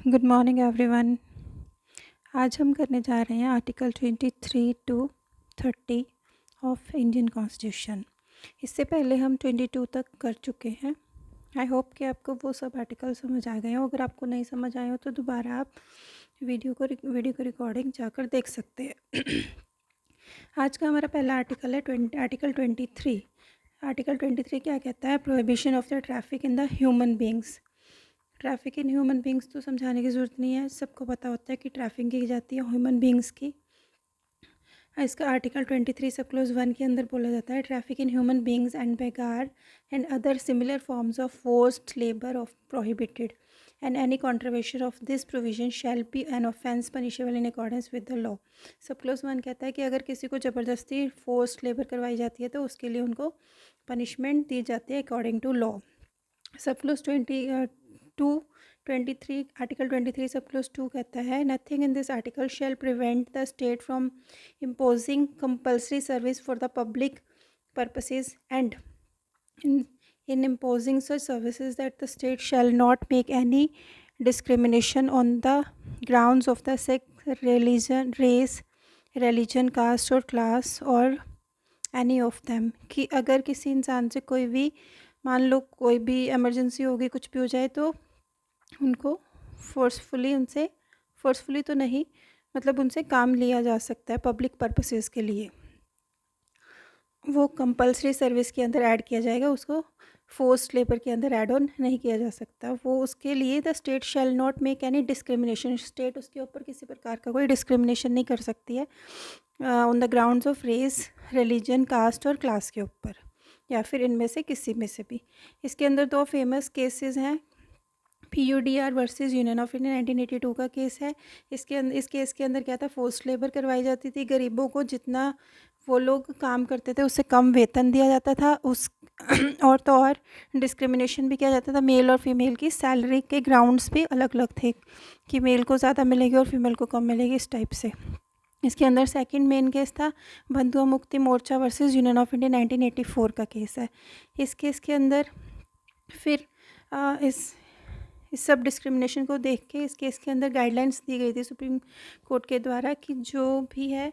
Good morning everyone. आज हम करने जा रहे हैं article 23 to 30 of Indian constitution. इससे पहले हम 22 तक कर चुके हैं। आई होप कि आपको वो सब आर्टिकल समझ आ गए हो। अगर आपको नहीं समझ आए हो तो दोबारा आप वीडियो को रिकॉर्डिंग जाकर देख सकते हैं। आज का हमारा पहला आर्टिकल है आर्टिकल 23। आर्टिकल 23 क्या कहता है? Prohibition of the traffic in the human beings. Traffic in human beings तो समझाने की ज़रूरत नहीं है, सबको पता होता है कि ट्रैफिक की जाती है ह्यूमन बींग्स की। इसका आर्टिकल 23 सब क्लोज 1 के अंदर बोला जाता है traffic in human beings and begar and other similar forms of forced labour of prohibited and any contravention of this provision shall be an offence punishable in accordance with the law. Sub clause 1 कहता है कि अगर किसी को ज़बरदस्ती forced labour करवाई जाती है तो उसके लिए उनको पनिशमेंट दी जाती है according to law. Sub clause 23 article 23 sub clause 2 कहता है nothing in this article shall prevent the state from imposing compulsory service for the public purposes and in imposing such services that the state shall not make any discrimination on the grounds of the sex, religion, race, religion, caste और class और any of them. कि अगर किसी इंसान से कोई भी मान लो कोई भी इमरजेंसी होगी, कुछ भी हो जाए तो उनको फोर्सफुली तो नहीं, मतलब उनसे काम लिया जा सकता है पब्लिक पर्पसेस के लिए। वो कंपलसरी सर्विस के अंदर ऐड किया जाएगा, उसको फोर्स्ड लेबर के अंदर ऐड ऑन नहीं किया जा सकता। वो उसके लिए the state shall not make any discrimination. State उसके ऊपर किसी प्रकार का कोई डिस्क्रिमिनेशन नहीं कर सकती है on the grounds of race, religion, caste और क्लास के ऊपर, या फिर इनमें से किसी में से भी। इसके अंदर दो फेमस केसेस हैं। PUDR versus union of India 1982 का केस है। इस केस के अंदर क्या था? फोर्स्ड लेबर करवाई जाती थी। गरीबों को जितना वो लोग काम करते थे उससे कम वेतन दिया जाता था। उस और डिस्क्रिमिनेशन भी किया जाता था। मेल और फीमेल की सैलरी के ग्राउंड्स भी अलग अलग थे कि मेल को ज़्यादा मिलेगी और फीमेल को कम मिलेगी, इस टाइप से। इसके अंदर सेकंड मेन केस था बंधुआ Mukti Morcha versus union of India 1984 का केस है। इस केस के अंदर फिर इस सब डिस्क्रिमिनेशन को देख के इस केस के अंदर गाइडलाइंस दी गई थी सुप्रीम कोर्ट के द्वारा कि जो भी है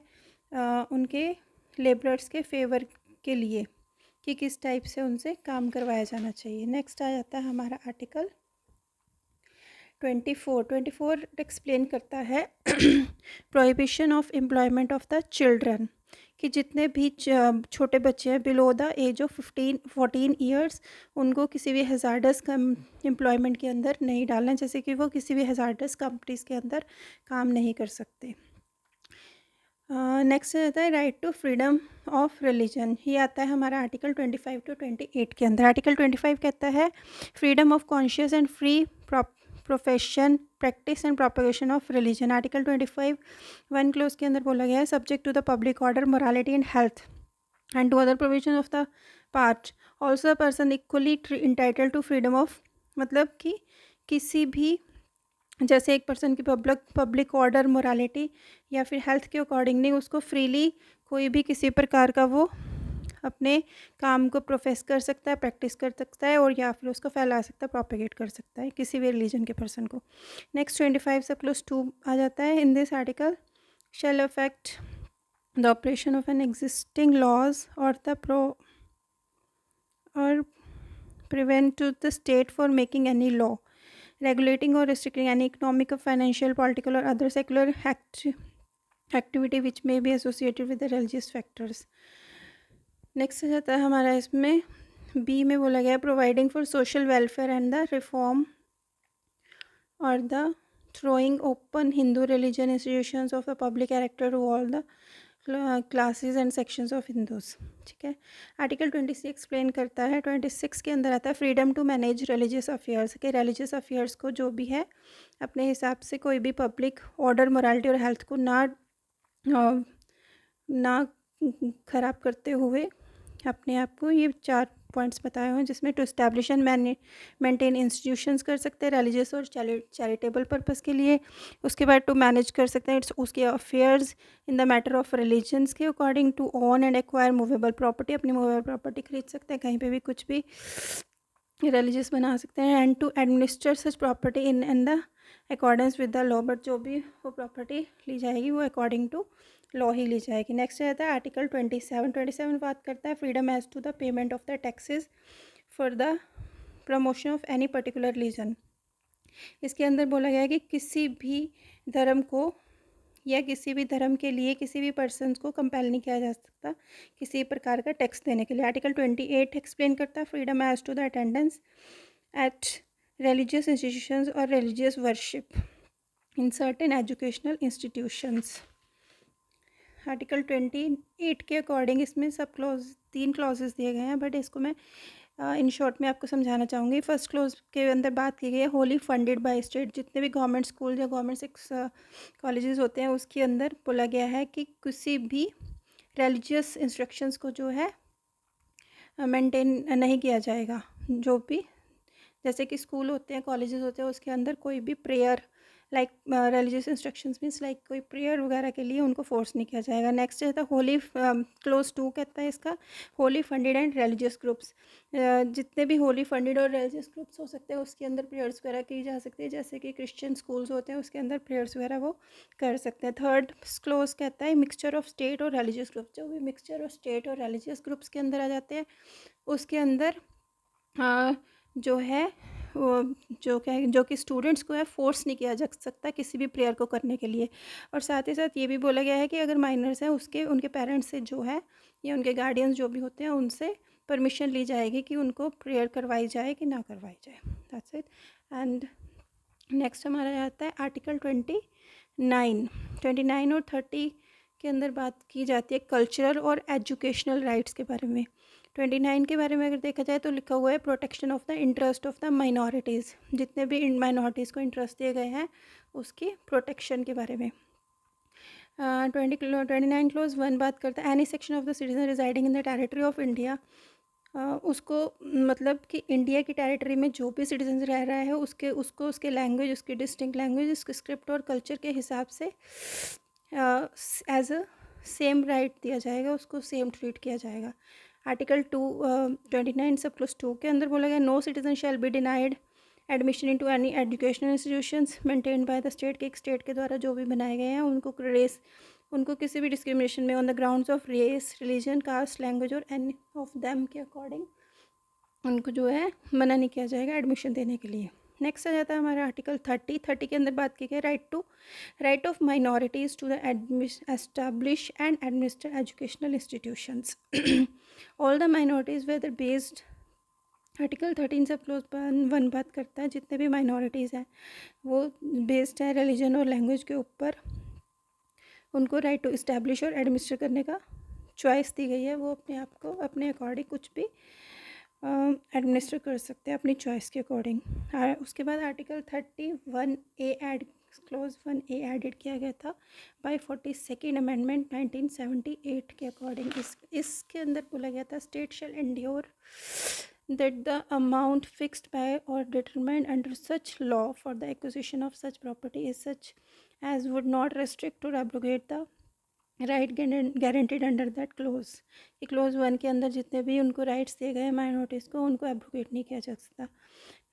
उनके लेबरर्स के फेवर के लिए कि किस टाइप से उनसे काम करवाया जाना चाहिए। नेक्स्ट आ जाता है हमारा आर्टिकल 24 एक्सप्लेन करता है prohibition of employment of the children, कि जितने भी छोटे बच्चे हैं below the age of 14 years, उनको किसी भी हज़ार्डस एम्प्लॉयमेंट के अंदर नहीं डालना, जैसे कि वो किसी भी हज़ार्डस कंपनीज के अंदर काम नहीं कर सकते। नेक्स्ट आता है right to freedom of religion. ये आता है हमारा आर्टिकल 25 टू 28 के अंदर। आर्टिकल 25 कहता है freedom of conscious and free profession, practice and propagation of religion. Article 25 1 clause के अंदर बोला गया है subject to the public order, morality and health and to other provision of the part also person equally entitle to freedom of, मतलब कि किसी भी जैसे एक पर्सन की पब्लिक ऑर्डर, मोरालिटी या फिर हेल्थ के अकॉर्डिंग नहीं, उसको फ्रीली कोई भी किसी प्रकार का वो अपने काम को प्रोफेस कर सकता है, प्रैक्टिस कर सकता है और या फिर उसको फैला सकता है, प्रोपेगेट कर सकता है किसी भी रिलीजन के पर्सन को। नेक्स्ट 25 से क्लोज 2 आ जाता है। In this article shall affect the operation of an existing laws और prevent to the state for making any law regulating or restricting any economic, financial, political or other secular activity which may be associated with the religious factors. Next आ जाता है हमारा इसमें B में बोला गया providing for social welfare and the reform और the throwing open Hindu religion institutions of a public character to all the classes and sections of Hindus. ठीक है। आर्टिकल 26 एक्सप्लेन करता है। 26 के अंदर आता है freedom to manage religious affairs, के रिलीजियस अफेयर्स को जो भी है अपने हिसाब से कोई भी पब्लिक ऑर्डर, मोरालिटी और हेल्थ को ना खराब करते हुए अपने आप को, ये 4 पॉइंट्स बताए हुए हैं जिसमें to establish and maintain institutions कर सकते हैं रिलीजियस और चैरिटेबल पर्पस के लिए। उसके बाद टू मैनेज कर सकते हैं उसके affairs in the matter of religions के according, to own and acquire movable property, अपनी मूवेबल प्रॉपर्टी खरीद सकते हैं कहीं पे भी कुछ भी रिलीजियस बना सकते हैं, and to administer such property in the accordance with the law, but जो भी वो प्रॉपर्टी ली जाएगी वो अकॉर्डिंग टू लॉ ही ली जाएगी। नेक्स्ट रहता है आर्टिकल 27 बात करता है freedom as to the payment of the taxes for the promotion of any particular religion. इसके अंदर बोला गया है कि किसी भी धर्म को या किसी भी धर्म के लिए किसी भी पर्सन को कंपेल नहीं किया जा सकता किसी प्रकार का टैक्स देने के लिए। आर्टिकल 28 एक्सप्लेन करता है freedom as to the attendance at religious institutions और religious worship in certain educational institutions. Article 28 के अकॉर्डिंग इसमें सब तीन क्लॉजेस दिए गए हैं, बट इसको मैं इन शॉर्ट में आपको समझाना चाहूँगी। फर्स्ट क्लोज के अंदर बात की गई है होली फंडेड बाय स्टेट। जितने भी गवर्नमेंट स्कूल या गवर्नमेंट कॉलेजेस होते हैं उसके अंदर बोला गया है कि किसी भी रिलीजियस इंस्ट्रक्शंस को जो है मेंटेन नहीं किया जाएगा। जो भी जैसे कि स्कूल होते हैं कॉलेजेस होते हैं उसके अंदर कोई भी prayer like religious instructions means like कोई प्रेयर वगैरह के लिए उनको फोर्स नहीं किया जाएगा। नेक्स्ट है होली क्लोज 2 कहता है इसका Holi funded and religious groups. जितने भी होली फंडेड और रिलीजियस ग्रुप्स हो सकते हैं उसके अंदर प्रेयर्स वगैरह की जा सकती है, जैसे कि क्रिश्चियन स्कूल्स होते हैं उसके अंदर प्रेयर्स वगैरह वो कर सकते हैं। थर्ड क्लोज कहता है मिक्सचर ऑफ स्टेट और रिलीजियस ग्रुप्स। जो भी मिक्सचर ऑफ स्टेट और रिलीजियस ग्रुप्स के अंदर आ जाते हैं उसके अंदर जो है वो जो कि स्टूडेंट्स को है फोर्स नहीं किया जा सकता किसी भी प्रेयर को करने के लिए। और साथ ही साथ ये भी बोला गया है कि अगर माइनर्स हैं उनके पेरेंट्स से जो है या उनके गार्डियंस जो भी होते हैं उनसे परमिशन ली जाएगी कि उनको प्रेयर करवाई जाए कि ना करवाई जाए। That's it. एंड नेक्स्ट हमारा आता है आर्टिकल 29 और 30 के अंदर बात की जाती है कल्चरल और एजुकेशनल राइट्स के बारे में। 29 के बारे में अगर देखा जाए तो लिखा हुआ है protection of the interest of the minorities. जितने भी माइनॉरिटीज़ को इंटरेस्ट दिए गए हैं उसकी प्रोटेक्शन के बारे में। 29 क्लोज 1 बात करता है any section of the citizen residing in the territory of India. उसको मतलब कि इंडिया की टेरिटरी में जो भी सिटीजन रह रहा है उसके लैंग्वेज उसकी डिस्टिंक्ट लैंग्वेज उसके स्क्रिप्ट और कल्चर के हिसाब से एज अ सेम राइट दिया जाएगा, उसको सेम ट्रीट किया जाएगा। आर्टिकल 29 सब क्लोज 2 के अंदर बोला गया no citizen shall be denied admission into any educational institutions maintained by the state. के एक स्टेट के द्वारा जो भी बनाए गए हैं उनको किसी भी डिस्क्रिमिनेशन में on the grounds of race religion caste language और एनी ऑफ देम के अकॉर्डिंग उनको जो है मना नहीं किया जाएगा एडमिशन देने के लिए। नेक्स्ट आ जाता है हमारा आर्टिकल 30 के अंदर बात की गई right of minorities to the establish and administer educational institutions all the minorities whether based. Article 13 से क्लोज 1 बात करता है जितने भी माइनॉरिटीज़ हैं वो बेस्ड है रिलीजन और लैंग्वेज के ऊपर उनको राइट टू इस्टेब्लिश और एडमिनिस्टर करने का चॉइस दी गई है। वो अपने आप को अपने अकॉर्डिंग कुछ भी एडमिनिस्टर कर सकते हैं अपनी चॉइस के अकॉर्डिंग। उसके बाद article 31A close 1A added किया गया था बाय 42nd अमेंडमेंट 1978 के अकॉर्डिंग। इसके अंदर बोला गया था state shall endure that the amount fixed by or determined under such law for the acquisition of such property is such as would not restrict or abrogate the right guaranteed under that clause। ये close 1 के अंदर जितने भी उनको rights दिए गए minorities को उनको एब्रोगेट नहीं किया जा सकता।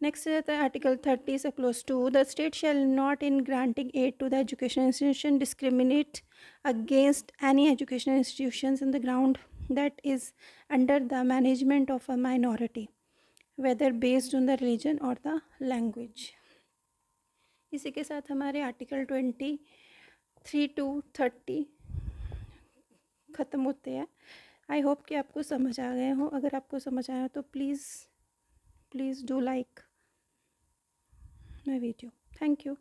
नेक्स्ट रहता है आर्टिकल 30 से clause 2 the state shall not in granting aid to the education institution discriminate against any educational institutions in the ground that is under the management of a minority whether based on the religion और the language. इसी के साथ हमारे article 23 to 30 ख़त्म होते हैं। I hope कि आपको समझ आ गए हो। अगर आपको समझ आया तो please do like my video. Thank you.